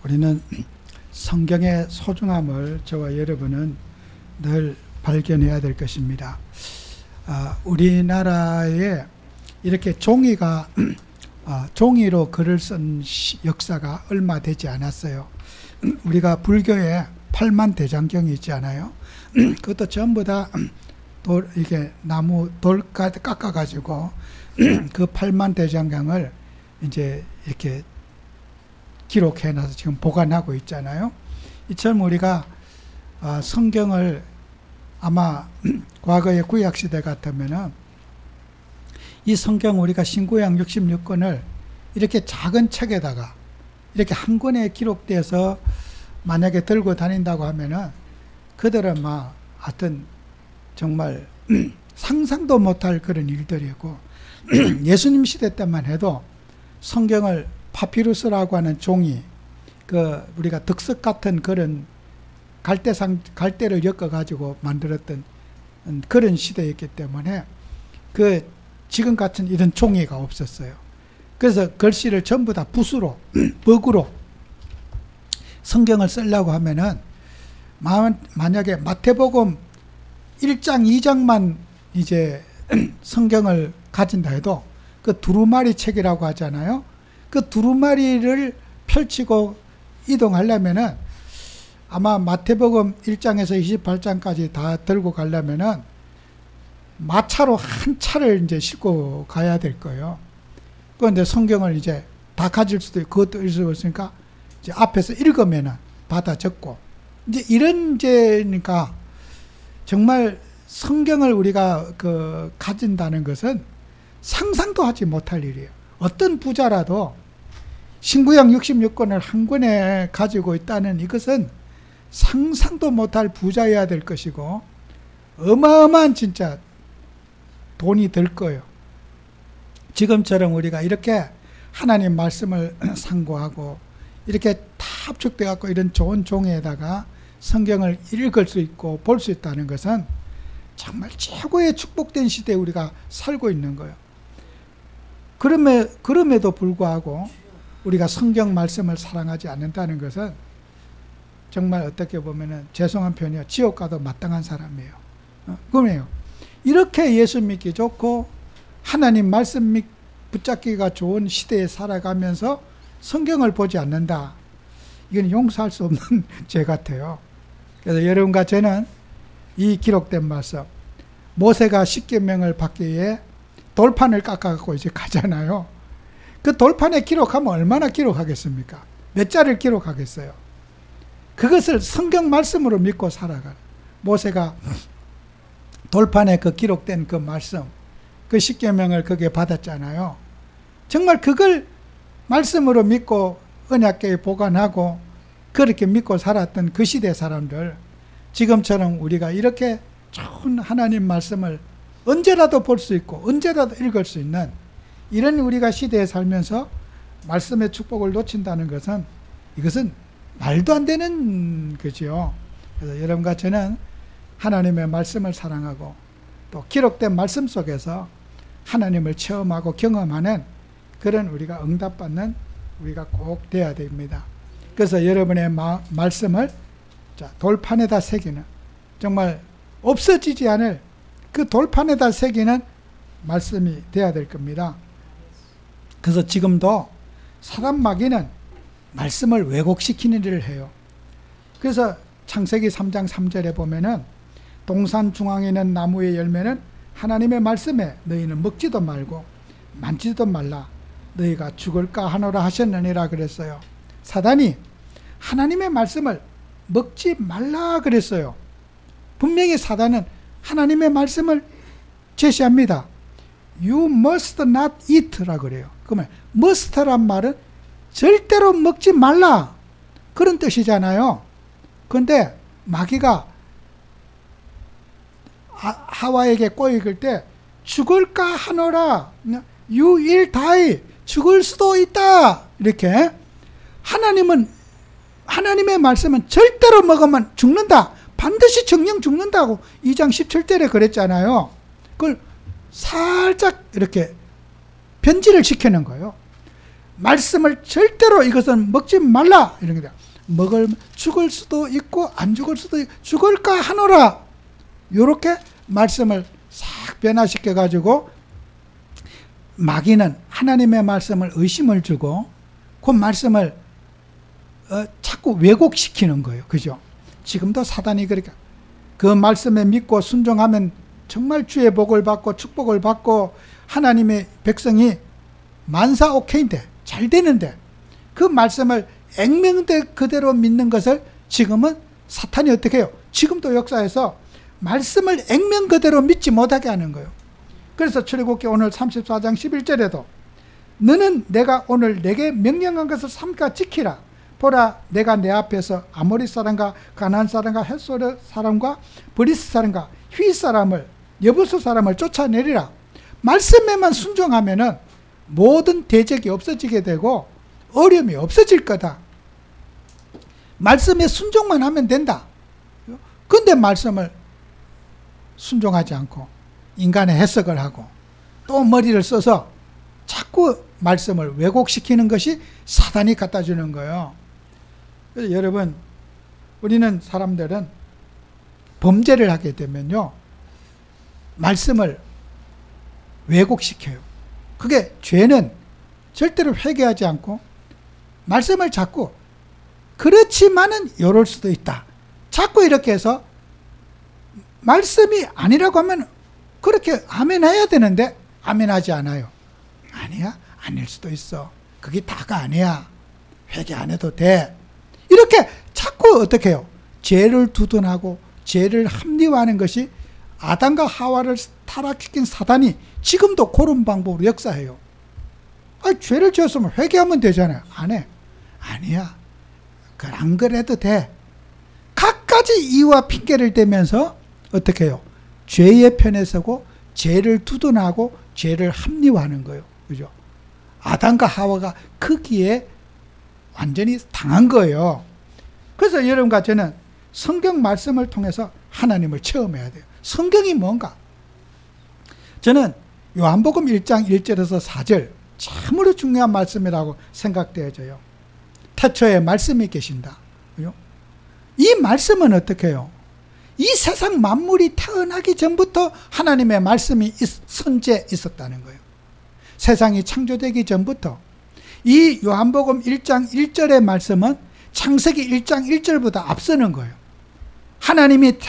우리는 성경의 소중함을 저와 여러분은 늘 발견해야 될 것입니다. 우리나라에 이렇게 종이가 종이로 글을 쓴 역사가 얼마 되지 않았어요. 우리가 불교에 팔만대장경이 있지 않아요? 그것도 전부 다 이게 나무 돌 깎아가지고 그 팔만대장경을 이제 이렇게 기록해놔서 지금 보관하고 있잖아요. 이처럼 우리가 성경을 아마 과거의 구약시대 같으면은 이 성경 우리가 신구약 66권을 이렇게 작은 책에다가 이렇게 한 권에 기록돼서 만약에 들고 다닌다고 하면은 그들은 하여튼 정말 상상도 못할 그런 일들이고 예수님 시대 때만 해도 성경을 파피루스라고 하는 종이 우리가 득석 같은 그런 갈대를 엮어가지고 만들었던 그런 시대였기 때문에 지금 같은 이런 종이가 없었어요. 그래서 글씨를 전부 다 붓으로, 벅으로 성경을 쓰려고 하면은 만약에 마태복음 1장, 2장만 이제 성경을 가진다 해도 그 두루마리 책이라고 하잖아요. 그 두루마리를 펼치고 이동하려면은 아마 마태복음 1장에서 28장까지 다 들고 가려면은 마차로 한 차를 이제 싣고 가야 될 거예요. 그런데 성경을 이제 다 가질 수도 있고 그것도 있으니까 이제 앞에서 읽으면은 받아 적고 이제 이런 이제니까 정말 성경을 우리가 가진다는 것은 상상도 하지 못할 일이에요. 어떤 부자라도 신구약 66권을 한 권에 가지고 있다는 이것은 상상도 못할 부자여야 될 것이고 어마어마한 진짜 돈이 들 거예요. 지금처럼 우리가 이렇게 하나님 말씀을 상고하고 이렇게 다 합축되어 갖고 이런 좋은 종이에다가 성경을 읽을 수 있고 볼 수 있다는 것은 정말 최고의 축복된 시대에 우리가 살고 있는 거예요. 그럼에도 불구하고 우리가 성경 말씀을 사랑하지 않는다는 것은 정말 어떻게 보면은 죄송한 표현이에요. 지옥 가도 마땅한 사람이에요. 그러네요. 이렇게 예수 믿기 좋고 하나님 말씀 붙잡기가 좋은 시대에 살아가면서 성경을 보지 않는다. 이건 용서할 수 없는 죄 같아요. 그래서 여러분과 저는 이 기록된 말씀, 모세가 십계명을 받기 위해 돌판을 깎아갖고 이제 가잖아요. 그 돌판에 기록하면 얼마나 기록하겠습니까? 몇 자를 기록하겠어요? 그것을 성경 말씀으로 믿고 살아가는 모세가 돌판에 기록된 그 말씀, 그 십계명을 거기에 받았잖아요. 정말 그걸 말씀으로 믿고 언약궤에 보관하고 그렇게 믿고 살았던 그 시대 사람들, 지금처럼 우리가 이렇게 좋은 하나님 말씀을 언제라도 볼 수 있고 언제라도 읽을 수 있는 이런 우리가 시대에 살면서 말씀의 축복을 놓친다는 것은 이것은 말도 안 되는 거죠. 그래서 여러분과 저는 하나님의 말씀을 사랑하고 또 기록된 말씀 속에서 하나님을 체험하고 경험하는 그런 우리가 응답받는 우리가 꼭 돼야 됩니다. 그래서 여러분의 말씀을 돌판에다 새기는, 정말 없어지지 않을 그 돌판에다 새기는 말씀이 돼야 될 겁니다. 그래서 지금도 사람 마귀는 말씀을 왜곡시키는 일을 해요. 그래서 창세기 3장 3절에 보면은 동산 중앙에 있는 나무의 열매는 하나님의 말씀에 너희는 먹지도 말고 만지도 말라 너희가 죽을까 하노라 하셨느니라 그랬어요. 사단이 하나님의 말씀을 먹지 말라 그랬어요. 분명히 사단은 하나님의 말씀을 제시합니다. You must not eat라고 그래요. 그러면 must란 말은 절대로 먹지 말라 그런 뜻이잖아요. 그런데 마귀가 하와에게 꼬이길 때 죽을까 하노라, you will die, 죽을 수도 있다, 이렇게 하나님의 말씀은 절대로 먹으면 죽는다, 반드시 정령 죽는다고 2장 17절에 그랬잖아요. 그걸 살짝 이렇게 변질을 시키는 거예요. 말씀을 절대로 이것은 먹지 말라 이런 거다. 죽을 수도 있고 안 죽을 수도 있고 죽을까 하노라. 이렇게 말씀을 싹 변화시켜 가지고 마귀는 하나님의 말씀을 의심을 주고 그 말씀을 자꾸 왜곡시키는 거예요. 그죠? 지금도 사단이 그렇게 그 말씀에 믿고 순종하면 정말 주의 복을 받고 축복을 받고 하나님의 백성이 만사 오케이인데 잘 되는데 그 말씀을 액면대 그대로 믿는 것을 지금은 사탄이 어떻게 해요? 지금도 역사에서 말씀을 액면 그대로 믿지 못하게 하는 거예요. 그래서 출애굽기 오늘 34장 11절에도 너는 내가 오늘 내게 명령한 것을 삼가 지키라. 보라 내가 내 앞에서 아모리 사람과 가나안 사람과 헷소르 사람과 브리스 사람과 휘 사람을 여부수 사람을 쫓아내리라. 말씀에만 순종하면은 모든 대적이 없어지게 되고 어려움이 없어질 거다. 말씀에 순종만 하면 된다. 근데 말씀을 순종하지 않고 인간의 해석을 하고 또 머리를 써서 자꾸 말씀을 왜곡시키는 것이 사단이 갖다 주는 거예요. 그래서 여러분, 우리는 사람들은 범죄를 하게 되면요 말씀을 왜곡시켜요. 그게 죄는 절대로 회개하지 않고 말씀을 자꾸 그렇지만은 이럴 수도 있다. 자꾸 이렇게 해서 말씀이 아니라고 하면 그렇게 아멘해야 되는데 아멘하지 않아요. 아니야? 아닐 수도 있어. 그게 다가 아니야. 회개 안 해도 돼. 이렇게 자꾸 어떻게 해요? 죄를 두둔하고 죄를 합리화하는 것이 아담과 하와를 타락시킨 사단이 지금도 그런 방법으로 역사해요. 죄를 지었으면 회개하면 되잖아요. 안 해. 아니야. 안 그래도 돼. 갖가지 이유와 핑계를 대면서 어떻게 해요? 죄의 편에 서고 죄를 두둔하고 죄를 합리화하는 거예요. 그죠? 아담과 하와가 거기에 완전히 당한 거예요. 그래서 여러분과 저는 성경 말씀을 통해서 하나님을 체험해야 돼요. 성경이 뭔가? 저는 요한복음 1장 1절에서 4절 참으로 중요한 말씀이라고 생각되어져요. 태초에 말씀이 계신다. 그죠? 이 말씀은 어떻게 해요? 이 세상 만물이 태어나기 전부터 하나님의 말씀이 선제 있었다는 거예요. 세상이 창조되기 전부터. 이 요한복음 1장 1절의 말씀은 창세기 1장 1절보다 앞서는 거예요. 하나님이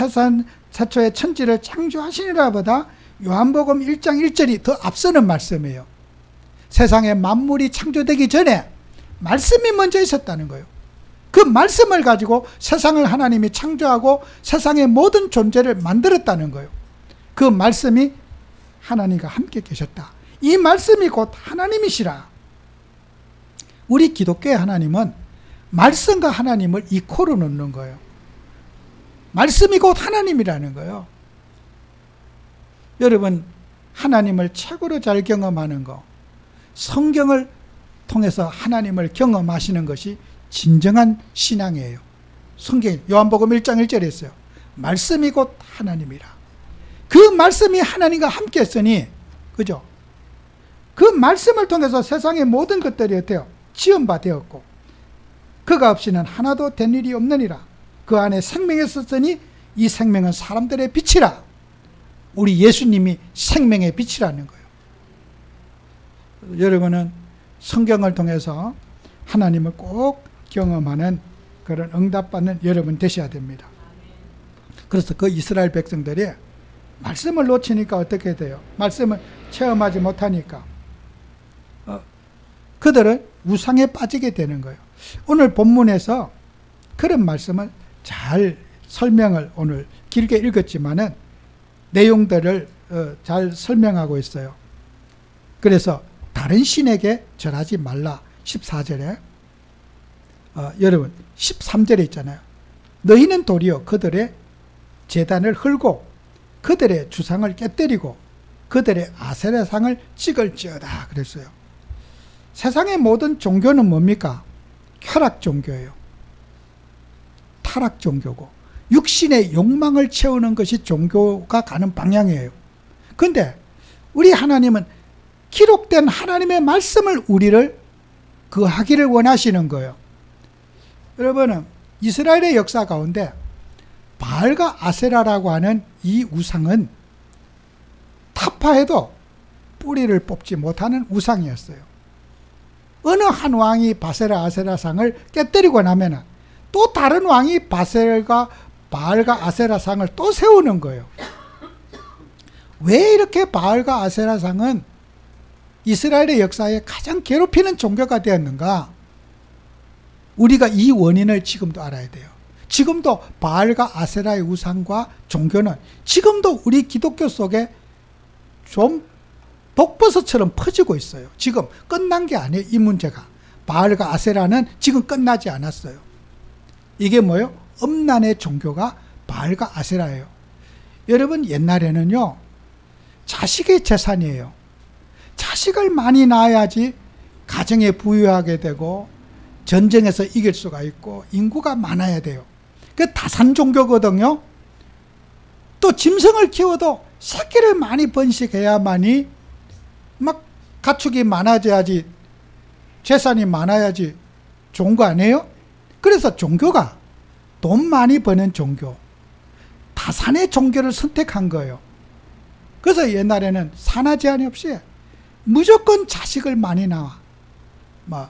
태초에 천지를 창조하시니라 보다 요한복음 1장 1절이 더 앞서는 말씀이에요. 세상의 만물이 창조되기 전에 말씀이 먼저 있었다는 거예요. 그 말씀을 가지고 세상을 하나님이 창조하고 세상의 모든 존재를 만들었다는 거예요. 그 말씀이 하나님과 함께 계셨다. 이 말씀이 곧 하나님이시라. 우리 기독교의 하나님은 말씀과 하나님을 이코로 놓는 거예요. 말씀이 곧 하나님이라는 거예요. 여러분, 하나님을 최고로 잘 경험하는 거, 성경을 통해서 하나님을 경험하시는 것이 진정한 신앙이에요. 성경 요한복음 1장 1절에 있어요. 말씀이 곧 하나님이라. 그 말씀이 하나님과 함께 했으니, 그죠? 그 말씀을 통해서 세상의 모든 것들이 어때요? 지은 바 되었고 그가 없이는 하나도 된 일이 없느니라. 그 안에 생명이 있었으니 이 생명은 사람들의 빛이라. 우리 예수님이 생명의 빛이라는 거예요. 여러분은 성경을 통해서 하나님을 꼭 경험하는 그런 응답받는 여러분 되셔야 됩니다. 그래서 그 이스라엘 백성들이 말씀을 놓치니까 어떻게 돼요? 말씀을 체험하지 못하니까 그들은 우상에 빠지게 되는 거예요. 오늘 본문에서 그런 말씀을 잘 설명을 오늘 길게 읽었지만은 내용들을 잘 설명하고 있어요. 그래서 다른 신에게 절하지 말라. 14절에 여러분 13절에 있잖아요. 너희는 도리어 그들의 제단을 헐고 그들의 주상을 깨뜨리고 그들의 아세라상을 찍을지어다 그랬어요. 세상의 모든 종교는 뭡니까? 쾌락 종교예요. 타락 종교고 육신의 욕망을 채우는 것이 종교가 가는 방향이에요. 그런데 우리 하나님은 기록된 하나님의 말씀을 우리를 거하기를 원하시는 거예요. 여러분은 이스라엘의 역사 가운데 바알과 아세라라고 하는 이 우상은 타파해도 뿌리를 뽑지 못하는 우상이었어요. 어느 한 왕이 바세라 아세라상을 깨뜨리고 나면은 또 다른 왕이 바알과 아세라상을 또 세우는 거예요. 왜 이렇게 바알과 아세라상은 이스라엘의 역사에 가장 괴롭히는 종교가 되었는가? 우리가 이 원인을 지금도 알아야 돼요. 지금도 바알과 아세라의 우상과 종교는 지금도 우리 기독교 속에 좀 독버섯처럼 퍼지고 있어요. 지금 끝난 게 아니에요. 이 문제가. 바알과 아세라는 지금 끝나지 않았어요. 이게 뭐예요? 음란의 종교가 바알과 아세라예요. 여러분, 옛날에는요, 자식의 재산이에요. 자식을 많이 낳아야지 가정에 부유하게 되고 전쟁에서 이길 수가 있고 인구가 많아야 돼요. 그 다산 종교거든요. 또 짐승을 키워도 새끼를 많이 번식해야만이 막 가축이 많아져야지, 재산이 많아야지 좋은 거 아니에요? 그래서 종교가 돈 많이 버는 종교, 다산의 종교를 선택한 거예요. 그래서 옛날에는 산하 제한이 없이 무조건 자식을 많이 낳아. 뭐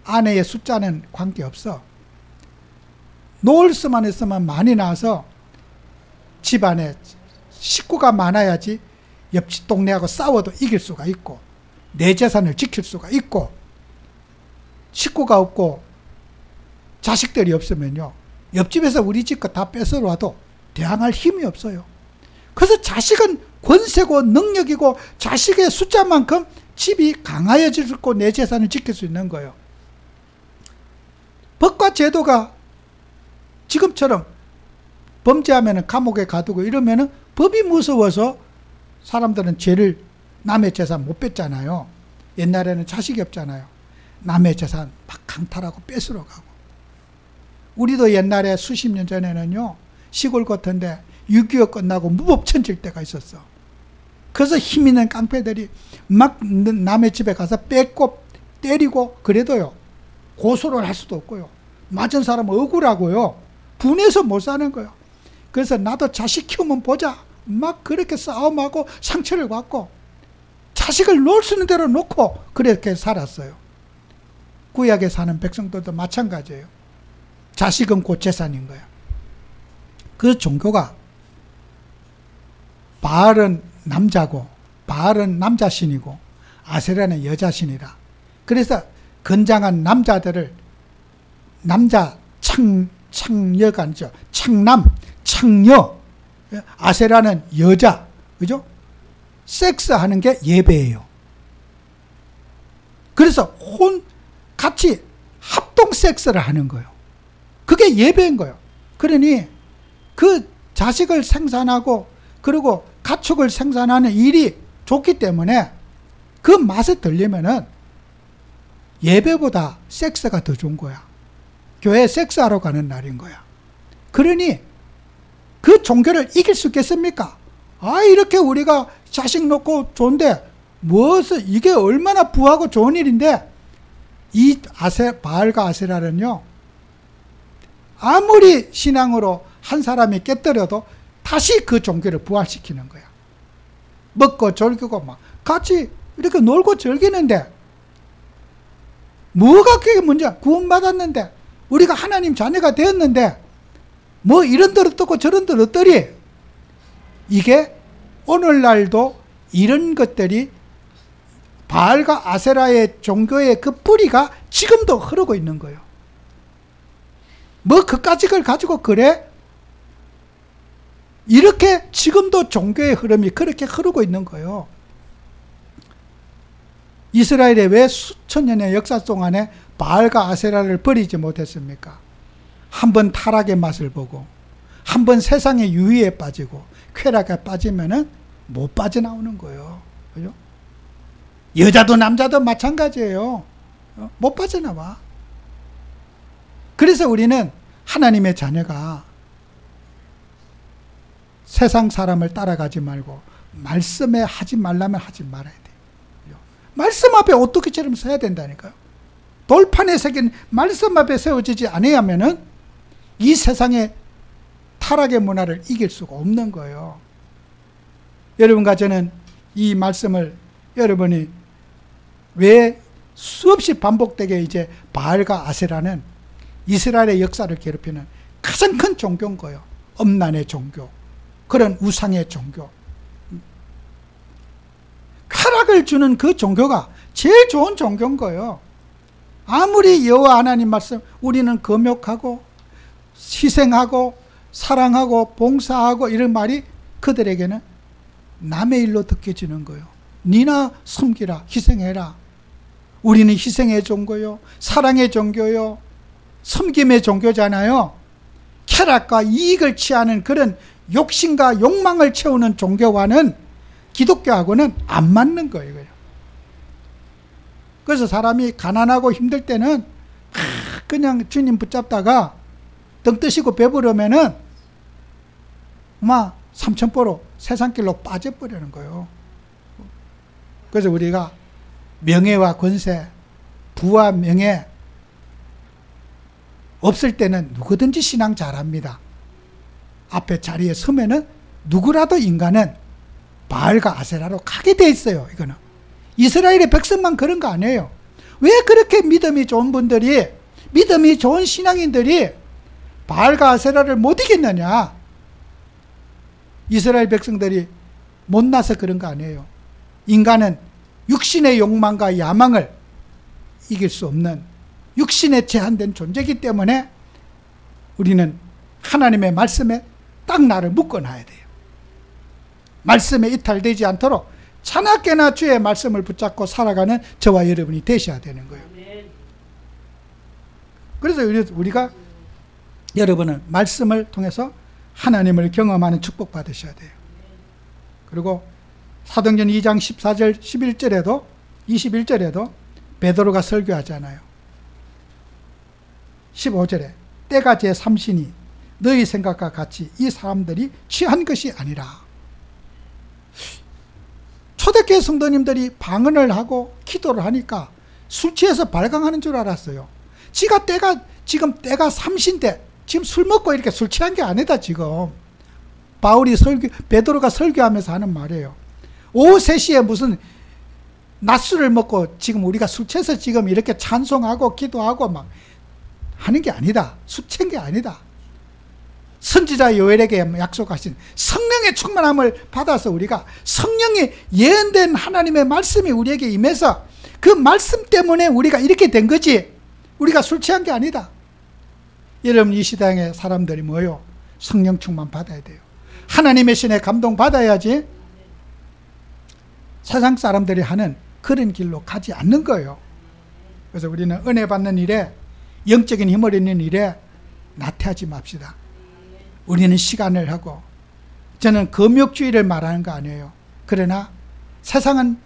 아내의 숫자는 관계없어. 놓을 수만 있으면 많이 낳아서 집안에 식구가 많아야지 옆집 동네하고 싸워도 이길 수가 있고 내 재산을 지킬 수가 있고, 식구가 없고 자식들이 없으면요, 옆집에서 우리 집 거 다 뺏어와도 대항할 힘이 없어요. 그래서 자식은 권세고 능력이고 자식의 숫자만큼 집이 강하여지고 내 재산을 지킬 수 있는 거예요. 법과 제도가 지금처럼 범죄하면 감옥에 가두고 이러면 법이 무서워서 사람들은 죄를, 남의 재산 못 뺐잖아요. 옛날에는 자식이 없잖아요. 남의 재산 막 강탈하고 뺏으러 가고. 우리도 옛날에 수십 년 전에는요, 시골 같은데 6.25 끝나고 무법천질 때가 있었어. 그래서 힘 있는 깡패들이 막 남의 집에 가서 뺏고 때리고, 그래도요 고소를 할 수도 없고요, 맞은 사람은 억울하고요, 분해서 못 사는 거예요. 그래서 나도 자식 키우면 보자, 막 그렇게 싸움하고 상처를 받고 자식을 놓을 수 있는 대로 놓고 그렇게 살았어요. 구약에 사는 백성들도 마찬가지예요. 자식은 곧 재산인 거야. 그 종교가, 바알은 남자고, 바알은 남자신이고 아세라는 여자신이라. 그래서 건장한 남자들을 남자 창녀가 아니죠. 창남, 창녀. 아세라는 여자. 그죠? 섹스하는 게 예배예요. 그래서 같이 합동 섹스를 하는 거예요. 그게 예배인 거예요. 그러니 그 자식을 생산하고 그리고 가축을 생산하는 일이 좋기 때문에 그 맛에 들리면은 예배보다 섹스가 더 좋은 거야. 교회에 섹스하러 가는 날인 거야. 그러니 그 종교를 이길 수 있겠습니까? 이렇게 우리가 자식 놓고 좋은데 무엇을, 이게 얼마나 부하고 좋은 일인데, 이 바알과 아세라는요, 아무리 신앙으로 한 사람이 깨뜨려도 다시 그 종교를 부활시키는 거야. 먹고 즐기고 막 같이 이렇게 놀고 즐기는데 뭐가 그게 문제야? 구원받았는데, 우리가 하나님 자녀가 되었는데 뭐 이런 데로 떠고 저런 데로 떠리. 이게 오늘날도 이런 것들이 바알과 아세라의 종교의 그 뿌리가 지금도 흐르고 있는 거예요. 뭐 그까짓 걸 가지고 그래? 이렇게 지금도 종교의 흐름이 그렇게 흐르고 있는 거예요. 이스라엘에 왜 수천 년의 역사 동안에 바알과 아세라를 버리지 못했습니까? 한번 타락의 맛을 보고, 한번 세상의 유의에 빠지고 쾌락에 빠지면은 못 빠져나오는 거예요. 그죠? 여자도 남자도 마찬가지예요. 못 빠져나와. 그래서 우리는 하나님의 자녀가 세상 사람을 따라가지 말고 말씀에 하지 말라면 하지 말아야 돼요. 말씀 앞에 어떻게처럼 서야 된다니까요. 돌판에 새긴 말씀 앞에 세워지지 않으면은 이 세상의 타락의 문화를 이길 수가 없는 거예요. 여러분과 저는 이 말씀을 여러분이 왜 수없이 반복되게 이제 바알과 아세라는 이스라엘의 역사를 괴롭히는 가장 큰 종교인 거예요. 엄난의 종교, 그런 우상의 종교. 쾌락을 주는 그 종교가 제일 좋은 종교인 거예요. 아무리 여호와 하나님 말씀 우리는 금욕하고 희생하고 사랑하고 봉사하고 이런 말이 그들에게는 남의 일로 느껴지는 거예요. 니나 섬기라, 희생해라. 우리는 희생의 종교요, 사랑의 종교요, 섬김의 종교잖아요. 쾌락과 이익을 취하는 그런 욕심과 욕망을 채우는 종교와는 기독교하고는 안 맞는 거예요. 그래서 사람이 가난하고 힘들 때는 그냥 주님 붙잡다가 등 뜨시고 배부르면은 막 삼천포로 세상길로 빠져버리는 거예요. 그래서 우리가 명예와 권세, 부와 명예 없을 때는 누구든지 신앙 잘합니다. 앞에 자리에 서면은 누구라도 인간은 바알과 아세라로 가게 돼 있어요. 이거는 이스라엘의 백성만 그런 거 아니에요. 왜 그렇게 믿음이 좋은 분들이, 믿음이 좋은 신앙인들이 바알과 아세라를 못 이겼느냐? 이스라엘 백성들이 못나서 그런 거 아니에요. 인간은 육신의 욕망과 야망을 이길 수 없는 육신에 제한된 존재이기 때문에 우리는 하나님의 말씀에 딱 나를 묶어놔야 돼요. 말씀에 이탈되지 않도록 자나깨나 주의 말씀을 붙잡고 살아가는 저와 여러분이 되셔야 되는 거예요. 그래서 우리가 여러분은 말씀을 통해서 하나님을 경험하는 축복 받으셔야 돼요. 그리고 사도행전 2장 14절 11절에도 21절에도 베드로가 설교하잖아요. 15절에 때가 제3시니 너희 생각과 같이 이 사람들이 취한 것이 아니라. 초대교회 성도님들이 방언을 하고 기도를 하니까 술 취해서 발광하는 줄 알았어요. 지금 때가 3시인데 지금 술 먹고 이렇게 술 취한 게 아니다. 지금 베드로가 설교하면서 하는 말이에요. 오후 3시에 무슨 낮술을 먹고 지금 우리가 술 취해서 지금 이렇게 찬송하고 기도하고 막 하는 게 아니다. 술 취한 게 아니다. 선지자 요엘에게 약속하신 성령의 충만함을 받아서 우리가 성령이 예언된 하나님의 말씀이 우리에게 임해서 그 말씀 때문에 우리가 이렇게 된 거지 우리가 술 취한 게 아니다. 여러분, 이 시대의 사람들이 뭐예요? 성령 충만 받아야 돼요. 하나님의 신에 감동 받아야지 세상 사람들이 하는 그런 길로 가지 않는 거예요. 그래서 우리는 은혜 받는 일에, 영적인 힘을 얻는 일에 나태하지 맙시다. 우리는 시간을 하고, 저는 금욕주의를 말하는 거 아니에요. 그러나 세상은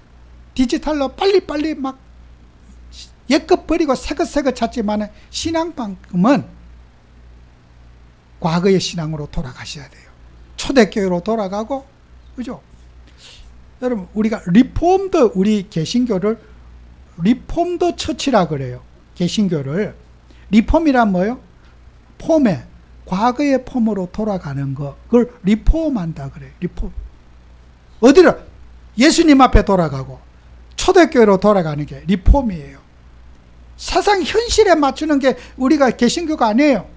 디지털로 빨리빨리 막 옛것 버리고 새것 찾지만 신앙만큼은 과거의 신앙으로 돌아가셔야 돼요. 초대교회로 돌아가고, 그죠? 여러분, 우리가 리폼드, 우리 개신교를 리폼드 처치라 그래요. 개신교를. 리폼이란 뭐예요? 폼에, 과거의 폼으로 돌아가는 거, 그걸 리폼한다 그래요. 리폼. 어디로? 예수님 앞에 돌아가고 초대교회로 돌아가는 게 리폼이에요. 세상 현실에 맞추는 게 우리가 개신교가 아니에요.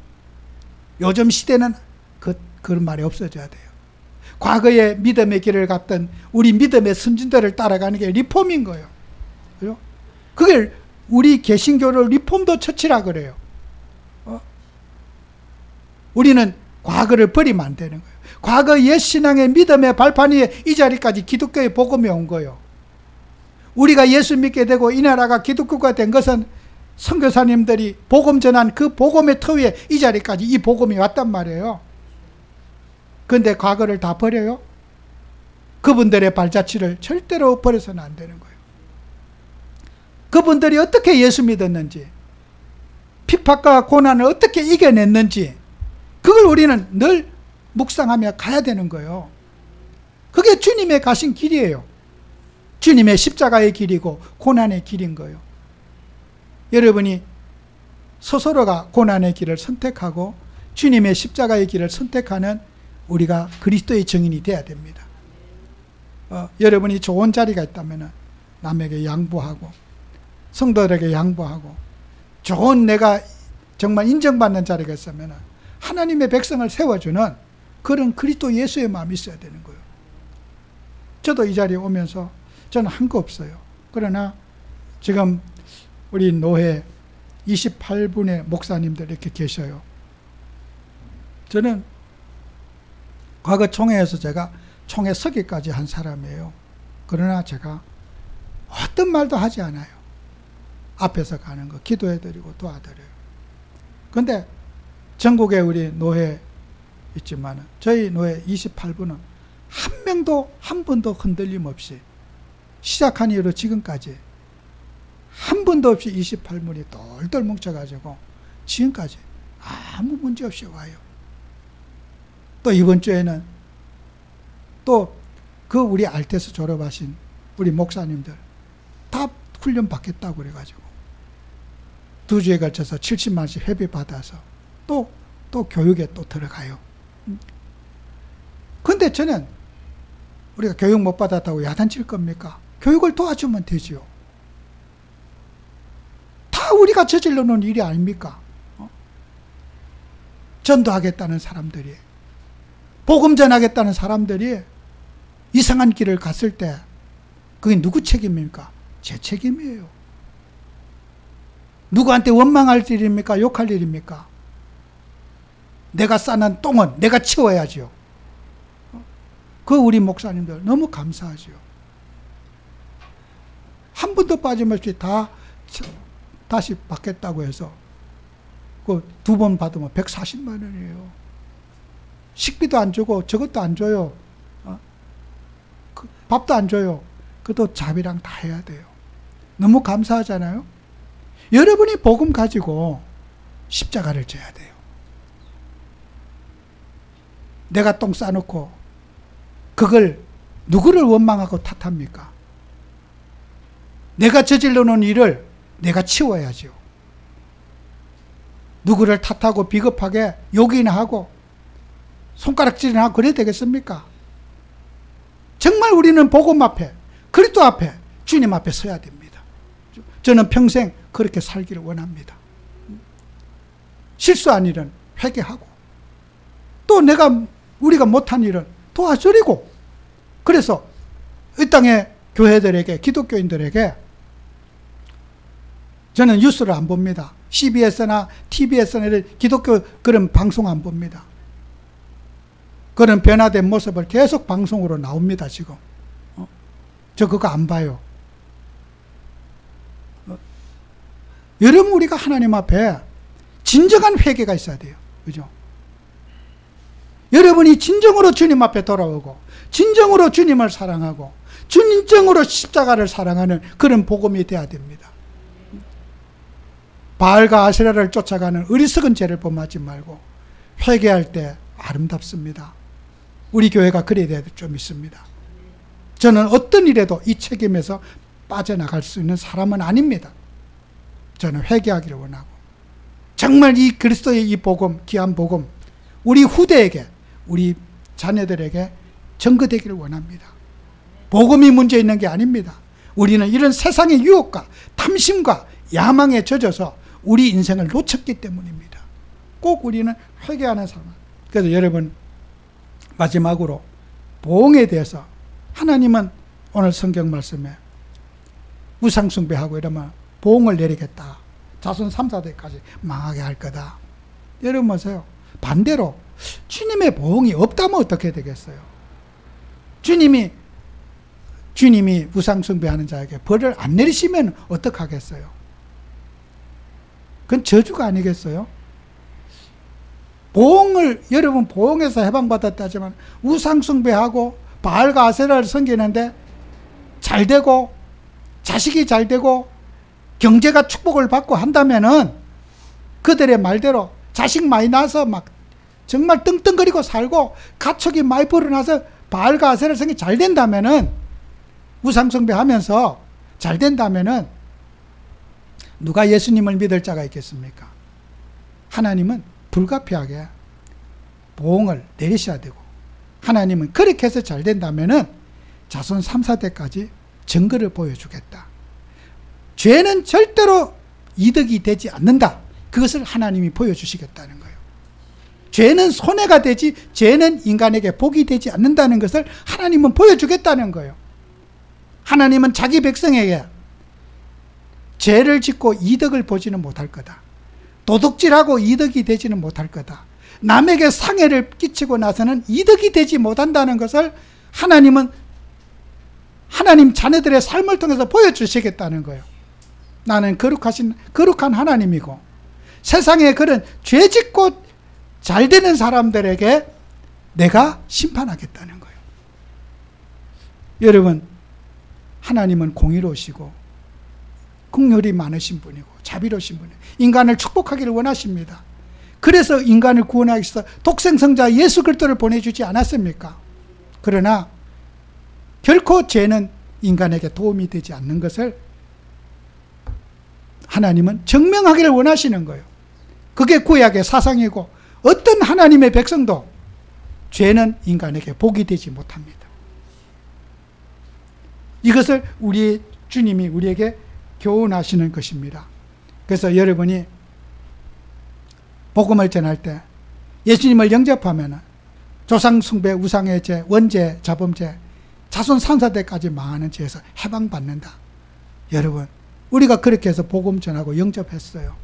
요즘 시대는 그런 말이 없어져야 돼요. 과거의 믿음의 길을 갔던 우리 믿음의 선진들을 따라가는 게 리폼인 거예요. 그죠? 그게 우리 개신교를 리폼도 처치라 그래요. 우리는 과거를 버리면 안 되는 거예요. 과거 옛신앙의 믿음의 발판 위에 이 자리까지 기독교의 복음이 온 거예요. 우리가 예수 믿게 되고 이 나라가 기독교가 된 것은 선교사님들이 복음 전한 그 복음의 터 위에 이 자리까지 이 복음이 왔단 말이에요. 그런데 과거를 다 버려요? 그분들의 발자취를 절대로 버려서는 안 되는 거예요. 그분들이 어떻게 예수 믿었는지, 핍박과 고난을 어떻게 이겨냈는지, 그걸 우리는 늘 묵상하며 가야 되는 거예요. 그게 주님의 가신 길이에요. 주님의 십자가의 길이고 고난의 길인 거예요. 여러분이 스스로가 고난의 길을 선택하고 주님의 십자가의 길을 선택하는 우리가 그리스도의 증인이 되어야 됩니다. 여러분이 좋은 자리가 있다면 남에게 양보하고 성도들에게 양보하고 좋은 내가 정말 인정받는 자리가 있으면 하나님의 백성을 세워주는 그런 그리스도 예수의 마음이 있어야 되는 거예요. 저도 이 자리에 오면서 저는 한 거 없어요. 그러나 지금 우리 노회 28분의 목사님들 이렇게 계셔요. 저는 과거 총회에서 제가 총회 서기까지 한 사람이에요. 그러나 제가 어떤 말도 하지 않아요. 앞에서 가는 거 기도해드리고 도와드려요. 그런데 전국에 우리 노회 있지만 저희 노회 28분은 한 명도 한 번도 흔들림 없이 시작한 이후로 지금까지 한 번도 없이 28분이 똘똘 뭉쳐가지고 지금까지 아무 문제 없이 와요. 또 이번 주에는 또 그 우리 알테스 졸업하신 우리 목사님들 다 훈련 받겠다고 그래가지고 2주에 걸쳐서 70만 원씩 회비 받아서 또 교육에 또 들어가요. 근데 저는 우리가 교육 못 받았다고 야단칠 겁니까? 교육을 도와주면 되지요. 다 우리가 저질러 놓은 일이 아닙니까? 전도하겠다는 사람들이, 복음 전하겠다는 사람들이 이상한 길을 갔을 때 그게 누구 책임입니까? 제 책임이에요. 누구한테 원망할 일입니까? 욕할 일입니까? 내가 싸는 똥은 내가 치워야죠. 그 우리 목사님들 너무 감사하죠. 한 번도 빠짐없이 다시 받겠다고 해서 그 2번 받으면 140만 원이에요. 식비도 안 주고 저것도 안 줘요. 밥도 안 줘요. 그것도 자비랑 다 해야 돼요. 너무 감사하잖아요. 여러분이 복음 가지고 십자가를 져야 돼요. 내가 똥 싸놓고 그걸 누구를 원망하고 탓합니까? 내가 저질러 놓은 일을 내가 치워야죠. 누구를 탓하고 비겁하게 욕이나 하고 손가락질이나 하고 그래야 되겠습니까? 정말 우리는 복음 앞에, 그리스도 앞에, 주님 앞에 서야 됩니다. 저는 평생 그렇게 살기를 원합니다. 실수한 일은 회개하고 또 우리가 못한 일은 도와주리고, 그래서 이 땅의 교회들에게, 기독교인들에게 저는 뉴스를 안 봅니다. CBS나 TBS나 기독교 그런 방송 안 봅니다. 그런 변화된 모습을 계속 방송으로 나옵니다, 지금. 저 그거 안 봐요. 여러분, 우리가 하나님 앞에 진정한 회개가 있어야 돼요. 그죠? 여러분이 진정으로 주님 앞에 돌아오고, 진정으로 주님을 사랑하고, 진정으로 십자가를 사랑하는 그런 복음이 돼야 됩니다. 바알과 아세라를 쫓아가는 어리석은 죄를 범하지 말고 회개할 때 아름답습니다. 우리 교회가 그래야 될 좀 있습니다. 저는 어떤 일에도 이 책임에서 빠져나갈 수 있는 사람은 아닙니다. 저는 회개하기를 원하고 정말 이 그리스도의 이 복음, 귀한 복음, 우리 후대에게, 우리 자녀들에게 전거되기를 원합니다. 복음이 문제 있는 게 아닙니다. 우리는 이런 세상의 유혹과 탐심과 야망에 젖어서 우리 인생을 놓쳤기 때문입니다. 꼭 우리는 회개하는 사람. 그래서 여러분, 마지막으로 보응에 대해서 하나님은 오늘 성경 말씀에 우상숭배하고 이러면 보응을 내리겠다. 자손 3, 4대까지 망하게 할 거다. 여러분 보세요. 반대로 주님의 보응이 없다면 어떻게 되겠어요? 주님이 우상숭배하는 자에게 벌을 안 내리시면 어떡하겠어요? 그건 저주가 아니겠어요? 여러분 보응에서 해방받았다지만 우상숭배하고 바알과 아세라를 섬기는데 잘 되고 자식이 잘 되고 경제가 축복을 받고 한다면은 그들의 말대로 자식 많이 낳아서 막 정말 떵떵거리고 살고 가축이 많이 불어나서 바알과 아세라를 섬기 잘 된다면은, 우상숭배하면서 잘 된다면은 누가 예수님을 믿을 자가 있겠습니까? 하나님은 불가피하게 보응을 내리셔야 되고, 하나님은 그렇게 해서 잘 된다면은 자손 3, 4대까지 증거를 보여주겠다. 죄는 절대로 이득이 되지 않는다. 그것을 하나님이 보여주시겠다는 거예요. 죄는 손해가 되지, 죄는 인간에게 복이 되지 않는다는 것을 하나님은 보여주겠다는 거예요. 하나님은 자기 백성에게 죄를 짓고 이득을 보지는 못할 거다. 도둑질하고 이득이 되지는 못할 거다. 남에게 상해를 끼치고 나서는 이득이 되지 못한다는 것을 하나님은 하나님 자녀들의 삶을 통해서 보여주시겠다는 거예요. 나는 거룩한 하나님이고, 세상에 그런 죄 짓고 잘 되는 사람들에게 내가 심판하겠다는 거예요. 여러분, 하나님은 공의로우시고 긍휼이 많으신 분이고 자비로우신 분이에요. 인간을 축복하기를 원하십니다. 그래서 인간을 구원하기 위해서 독생성자 예수 그리스도를 보내주지 않았습니까? 그러나 결코 죄는 인간에게 도움이 되지 않는 것을 하나님은 증명하기를 원하시는 거예요. 그게 구약의 사상이고, 어떤 하나님의 백성도 죄는 인간에게 복이 되지 못합니다. 이것을 우리 주님이 우리에게 교훈하시는 것입니다. 그래서 여러분이 복음을 전할 때 예수님을 영접하면 조상 숭배, 우상의 죄, 원죄, 자범죄, 자손 3, 4대까지 망하는 죄에서 해방받는다. 여러분, 우리가 그렇게 해서 복음 전하고 영접했어요.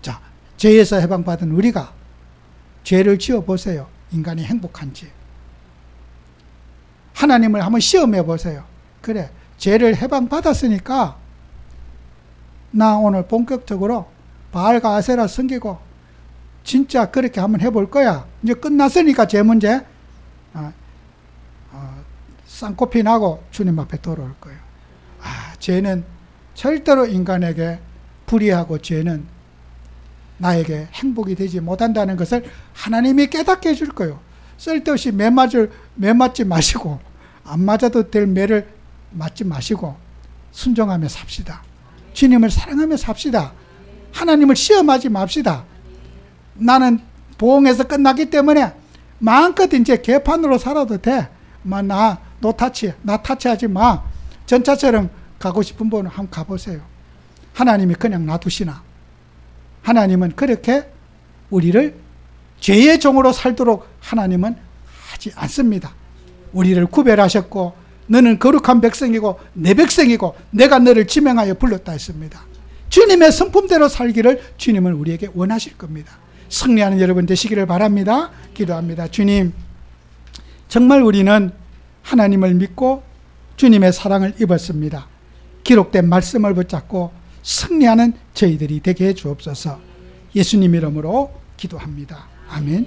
자, 죄에서 해방받은 우리가 죄를 지어보세요. 인간이 행복한지. 하나님을 한번 시험해 보세요. 그래, 죄를 해방받았으니까 나 오늘 본격적으로 바알과 아세라 섬기고 진짜 그렇게 한번 해볼 거야. 이제 끝났으니까 죄 문제 쌍코피 나고 주님 앞에 돌아올 거예요. 죄는 절대로 인간에게 불의하고 죄는 나에게 행복이 되지 못한다는 것을 하나님이 깨닫게 해줄 거예요. 쓸데없이 매 맞지 마시고, 안 맞아도 될 매를 맞지 마시고 순종하며 삽시다. 주님을 사랑하며 삽시다. 하나님을 시험하지 맙시다. 나는 보응해서 끝났기 때문에 마음껏 이제 개판으로 살아도 돼. 나 타치하지 마. 전차처럼 가고 싶은 분은 한번 가보세요. 하나님이 그냥 놔두시나? 하나님은 그렇게 우리를 죄의 종으로 살도록 하나님은 하지 않습니다. 우리를 구별하셨고, 너는 거룩한 백성이고 내 백성이고 내가 너를 지명하여 불렀다 했습니다. 주님의 성품대로 살기를 주님은 우리에게 원하실 겁니다. 승리하는 여러분 되시기를 바랍니다. 기도합니다. 주님, 정말 우리는 하나님을 믿고 주님의 사랑을 입었습니다. 기록된 말씀을 붙잡고 승리하는 저희들이 되게 해 주옵소서. 예수님 이름으로 기도합니다. 아멘.